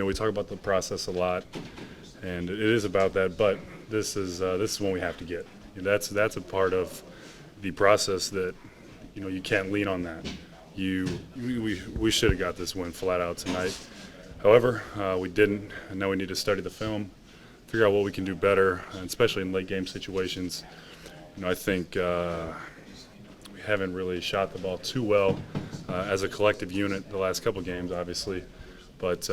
we talk about the process a lot, and it is about that. But this is when we have to get. That's a part of the process that you can't lean on that. We should have got this win flat out tonight. However, we didn't, and now we need to study the film, figure out what we can do better, and especially in late game situations. I think we haven't really shot the ball too well as a collective unit the last couple games, obviously. But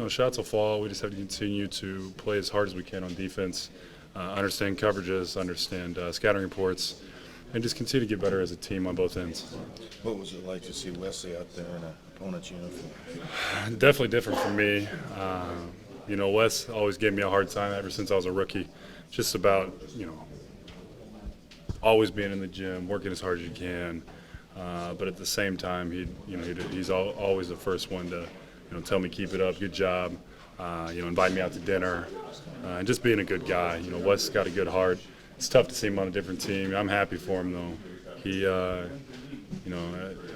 shots will fall. We just have to continue to play as hard as we can on defense, understand coverages, understand scouting reports, and just continue to get better as a team on both ends. What was it like to see Wesley out there in an opponent's uniform? Definitely different for me. Wes always gave me a hard time ever since I was a rookie. Just about, always being in the gym, working as hard as you can. But at the same time, he's always the first one to, tell me keep it up, good job, invite me out to dinner, and just being a good guy. Wes got a good heart. It's tough to see him on a different team. I'm happy for him though. He, I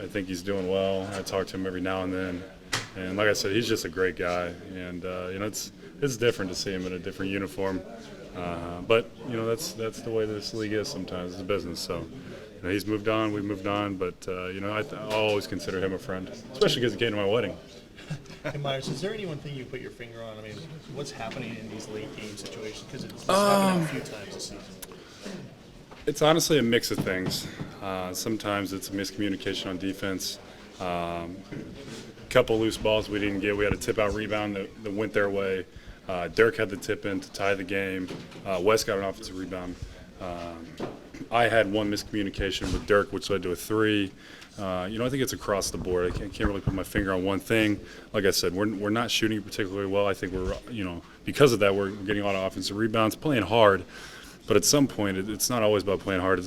think he's doing well. I talk to him every now and then, and like I said, he's just a great guy. And it's different to see him in a different uniform, but that's the way this league is sometimes. It's a business, so. He's moved on, we've moved on, but I'll always consider him a friend, especially because he came to my wedding. Hey Meyers, is there any one thing you put your finger on? I mean, what's happening in these late game situations? Because it's happened a few times this season. It's honestly a mix of things. Sometimes it's a miscommunication on defense. Couple loose balls we didn't get. We had a tip-out rebound that went their way. Dirk had the tip in to tie the game. Wes got an offensive rebound. I had one miscommunication with Dirk, which led to a three. I think it's across the board. I can't really put my finger on one thing. Like I said, we're not shooting particularly well. I think we're, because of that, we're getting a lot of offensive rebounds, playing hard. But at some point, it's not always about playing hard.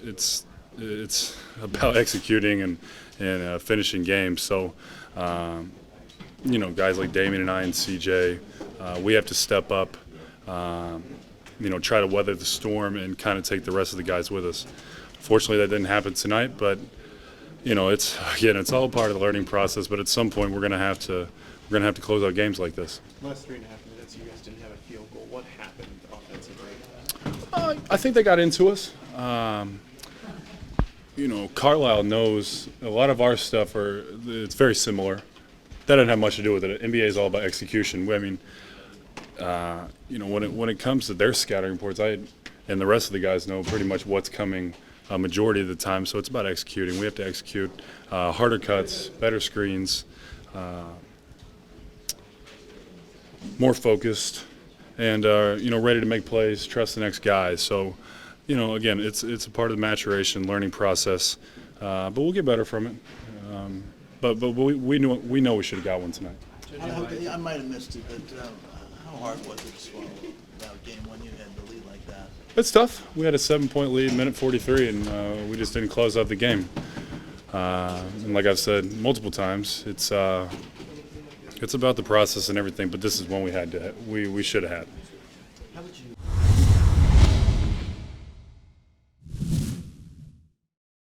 It's about executing and finishing games. So, guys like Damien and I and CJ, we have to step up. Try to weather the storm and kind of take the rest of the guys with us. Fortunately, that didn't happen tonight, but it's all part of the learning process. But at some point, we're gonna have to close out games like this. Last 3.5 minutes, you guys didn't have a field goal. What happened offensively? I think they got into us. Carlisle knows a lot of our stuff it's very similar. That didn't have much to do with it. NBA is all about execution. I mean. When it comes to their scouting reports, and the rest of the guys know pretty much what's coming a majority of the time. So it's about executing. We have to execute harder cuts, better screens, more focused, and ready to make plays. Trust the next guys. So, again, it's a part of the maturation, learning process. But we'll get better from it. But we know we should have got one tonight. I might have missed it, but how hard was it to swallow that game when you had the lead like that? It's tough. We had a 7-point lead, minute 43, and we just didn't close out the game. And like I've said multiple times, it's about the process and everything. But this is one we should have had.